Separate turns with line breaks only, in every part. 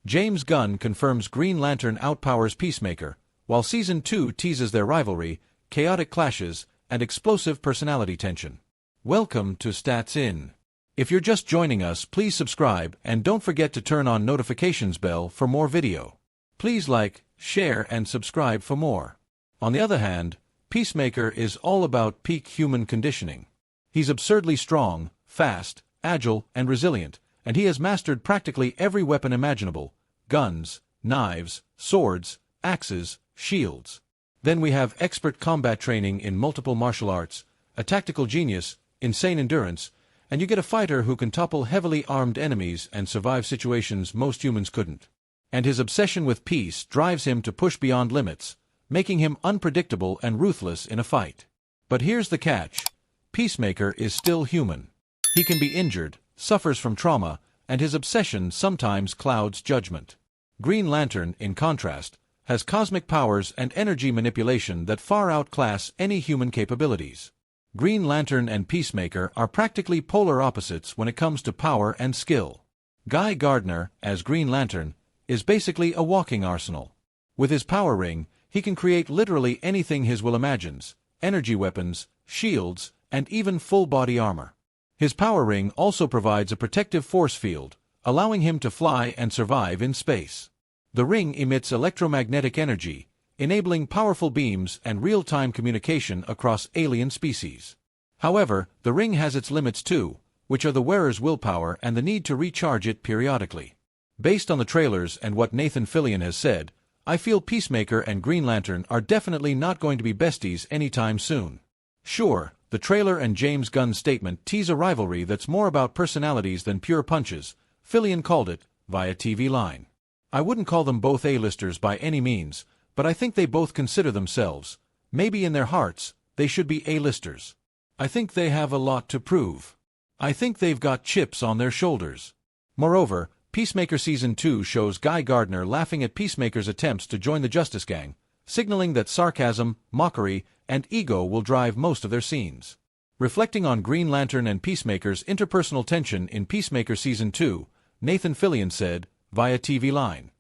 James Gunn confirms Green Lantern outpowers Peacemaker, while Season 2 teases their rivalry, chaotic clashes, and explosive personality tension. Welcome to Stats In. If you're just joining us, please subscribe and don't forget to turn on notifications bell for more video. Please like, share, and subscribe for more. On the other hand, Peacemaker is all about peak human conditioning. He's absurdly strong, fast, agile, and resilient, and he has mastered practically every weapon imaginable: guns, knives, swords, axes, shields. Then we have expert combat training in multiple martial arts, a tactical genius, insane endurance, and you get a fighter who can topple heavily armed enemies and survive situations most humans couldn't. And his obsession with peace drives him to push beyond limits, making him unpredictable and ruthless in a fight. But here's the catch: Peacemaker is still human. He can be injured, suffers from trauma, and his obsession sometimes clouds judgment. Green Lantern, in contrast, has cosmic powers and energy manipulation that far outclass any human capabilities. Green Lantern and Peacemaker are practically polar opposites when it comes to power and skill. Guy Gardner, as Green Lantern, is basically a walking arsenal. With his power ring, he can create literally anything his will imagines: energy weapons, shields, and even full-body armor. His power ring also provides a protective force field, allowing him to fly and survive in space. The ring emits electromagnetic energy, enabling powerful beams and real-time communication across alien species. However, the ring has its limits too, which are the wearer's willpower and the need to recharge it periodically. Based on the trailers and what Nathan Fillion has said, I feel Peacemaker and Green Lantern are definitely not going to be besties anytime soon. Sure, the trailer and James Gunn's statement tease a rivalry that's more about personalities than pure punches, Fillion called it, via TV line. I wouldn't call them both A-listers by any means, but I think they both consider themselves, maybe in their hearts, they should be A-listers. I think they have a lot to prove. I think they've got chips on their shoulders. Moreover, Peacemaker Season 2 shows Guy Gardner laughing at Peacemaker's attempts to join the Justice Gang, signaling that sarcasm, mockery, and ego will drive most of their scenes. Reflecting on Green Lantern and Peacemaker's interpersonal tension in Peacemaker Season 2, Nathan Fillion said, via TV line,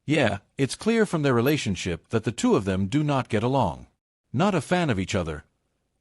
"Yeah, it's clear from their relationship that the two of them do not get along. Not a fan of each other.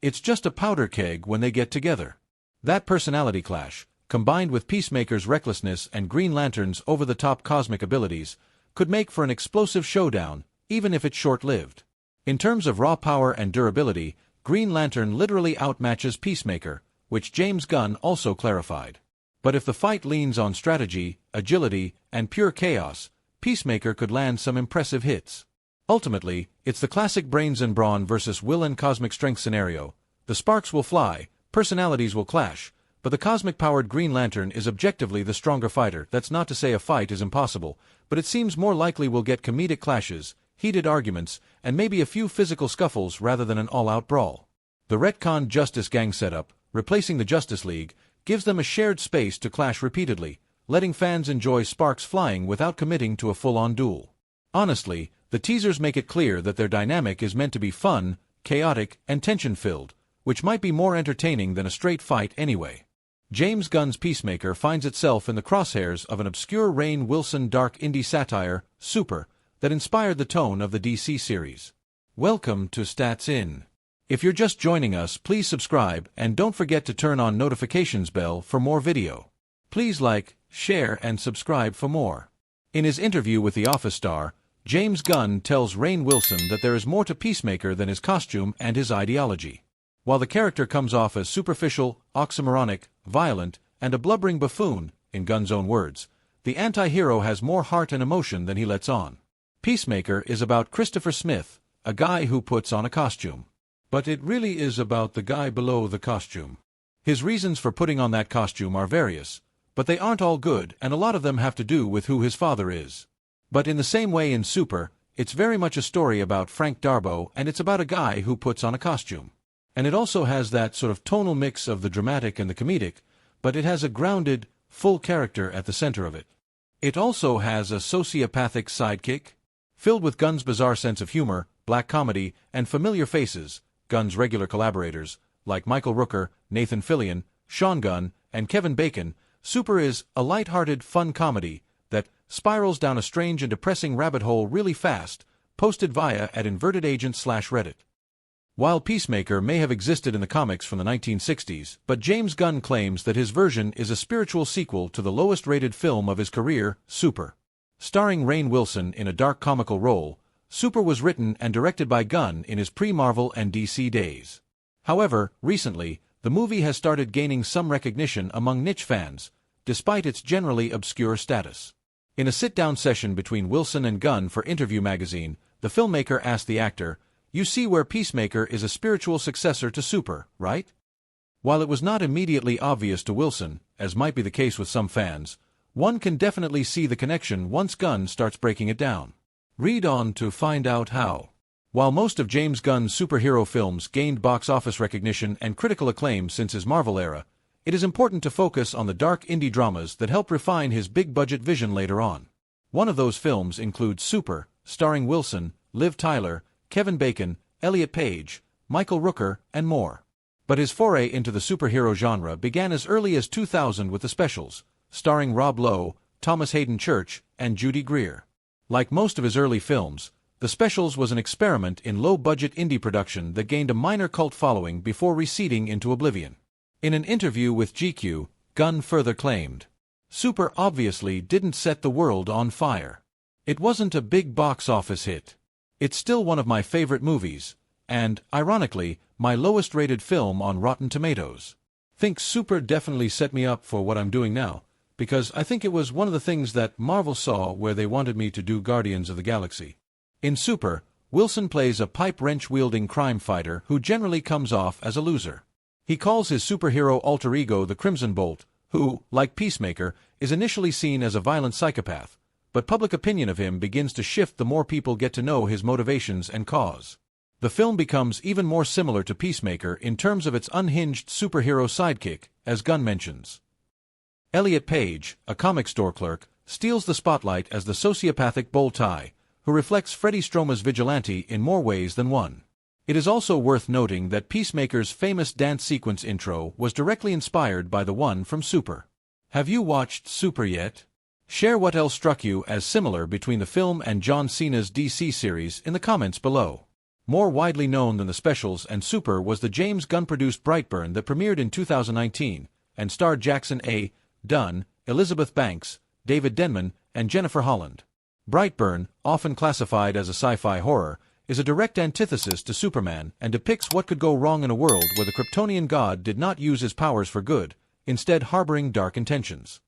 It's just a powder keg when they get together." That personality clash, combined with Peacemaker's recklessness and Green Lantern's over-the-top cosmic abilities, could make for an explosive showdown, even if it's short-lived. In terms of raw power and durability, Green Lantern literally outmatches Peacemaker, which James Gunn also clarified. But if the fight leans on strategy, agility, and pure chaos, Peacemaker could land some impressive hits. Ultimately, it's the classic brains and brawn versus will and cosmic strength scenario. The sparks will fly, personalities will clash, but the cosmic-powered Green Lantern is objectively the stronger fighter. That's not to say a fight is impossible, but it seems more likely we'll get comedic clashes, heated arguments, and maybe a few physical scuffles rather than an all-out brawl. The retconned Justice Gang setup, replacing the Justice League, gives them a shared space to clash repeatedly, letting fans enjoy sparks flying without committing to a full-on duel. Honestly, the teasers make it clear that their dynamic is meant to be fun, chaotic, and tension-filled, which might be more entertaining than a straight fight anyway. James Gunn's Peacemaker finds itself in the crosshairs of an obscure Rainn Wilson dark indie satire, Super, that inspired the tone of the DC series. Welcome to Stats In. If you're just joining us, please subscribe and don't forget to turn on notifications bell for more video. Please like, share, and subscribe for more. In his interview with The Office star, James Gunn tells Rainn Wilson that there is more to Peacemaker than his costume and his ideology. While the character comes off as superficial, oxymoronic, violent, and a blubbering buffoon, in Gunn's own words, the anti-hero has more heart and emotion than he lets on. Peacemaker is about Christopher Smith, a guy who puts on a costume. But it really is about the guy below the costume. His reasons for putting on that costume are various, but they aren't all good, and a lot of them have to do with who his father is. But in the same way in Super, it's very much a story about Frank Darbo, and it's about a guy who puts on a costume. And it also has that sort of tonal mix of the dramatic and the comedic, but it has a grounded, full character at the center of it. It also has a sociopathic sidekick, filled with Gunn's bizarre sense of humor, black comedy, and familiar faces, Gunn's regular collaborators, like Michael Rooker, Nathan Fillion, Sean Gunn, and Kevin Bacon. Super is a light-hearted, fun comedy that, spirals down a strange and depressing rabbit hole really fast, posted via @InvertedAgent/Reddit. While Peacemaker may have existed in the comics from the 1960s, but James Gunn claims that his version is a spiritual sequel to the lowest-rated film of his career, Super. Starring Rainn Wilson in a dark comical role, Super was written and directed by Gunn in his pre-Marvel and DC days. However, recently, the movie has started gaining some recognition among niche fans, despite its generally obscure status. In a sit-down session between Wilson and Gunn for Interview magazine, the filmmaker asked the actor, "You see where Peacemaker is a spiritual successor to Super, right?" While it was not immediately obvious to Wilson, as might be the case with some fans, one can definitely see the connection once Gunn starts breaking it down. Read on to find out how. While most of James Gunn's superhero films gained box office recognition and critical acclaim since his Marvel era, it is important to focus on the dark indie dramas that help refine his big-budget vision later on. One of those films includes Super, starring Wilson, Liv Tyler, Kevin Bacon, Elliot Page, Michael Rooker, and more. But his foray into the superhero genre began as early as 2000 with The Specials, starring Rob Lowe, Thomas Hayden Church, and Judy Greer. Like most of his early films, The Specials was an experiment in low-budget indie production that gained a minor cult following before receding into oblivion. In an interview with GQ, Gunn further claimed, "Super obviously didn't set the world on fire. It wasn't a big box office hit. It's still one of my favorite movies, and, ironically, my lowest-rated film on Rotten Tomatoes. Think Super definitely set me up for what I'm doing now, because I think it was one of the things that Marvel saw where they wanted me to do Guardians of the Galaxy." In Super, Wilson plays a pipe-wrench-wielding crime fighter who generally comes off as a loser. He calls his superhero alter ego the Crimson Bolt, who, like Peacemaker, is initially seen as a violent psychopath, but public opinion of him begins to shift the more people get to know his motivations and cause. The film becomes even more similar to Peacemaker in terms of its unhinged superhero sidekick, as Gunn mentions. Elliot Page, a comic store clerk, steals the spotlight as the sociopathic Bow Tie, who reflects Freddie Stroma's vigilante in more ways than one. It is also worth noting that Peacemaker's famous dance sequence intro was directly inspired by the one from Super. Have you watched Super yet? Share what else struck you as similar between the film and John Cena's DC series in the comments below. More widely known than The Specials and Super was the James Gunn-produced Brightburn that premiered in 2019 and starred Jackson A. Dunn, Elizabeth Banks, David Denman, and Jennifer Holland. Brightburn, often classified as a sci-fi horror, is a direct antithesis to Superman and depicts what could go wrong in a world where the Kryptonian god did not use his powers for good, instead harboring dark intentions.